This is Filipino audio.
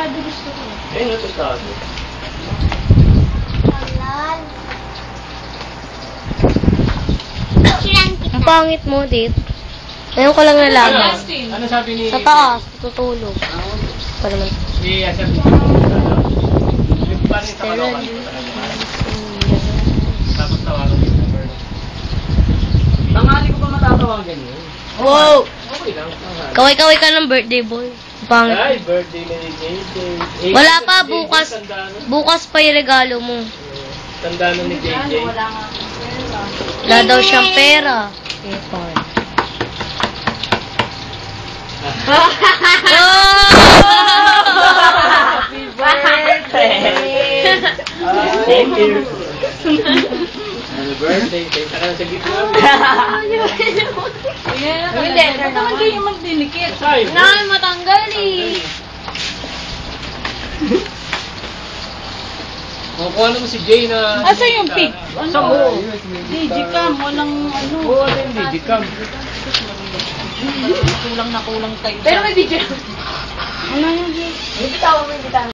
tostado gusto ko. Eh, tostado. Ang pangit mo, Dit. Ngayon ko lang nalaman. Ano sabi ni... Sa taas, tutulog. Pa naman. Si Asher. Yung paano yung kakalawan ko talaga. Tapos tawagan yung number. Tanghali ko pa matatawagan yun. Wow! Okay lang. Kaway-kaway ka ng birthday boy. Ang pangit. Ay, birthday na ni JJ. Wala pa, bukas. Bukas pa yung regalo mo. Tanda na ni JJ. Wala nga akong pera. Wala daw siyang pera. Okay, fine. Happy birthday! Thank you. Happy birthday. Thank ka na sa gift namin. Hindi, ba't naman kayo magdinikit? Ay, Naan matanggal eh. Kukuha naman si Jay na... Asa yung pic? Ano? Sa mo? Digicam, walang ano. Oo, ano yung digicam? Kulang na kulang tayo. Pero may video. Ano yung May bitawan, may bitawan.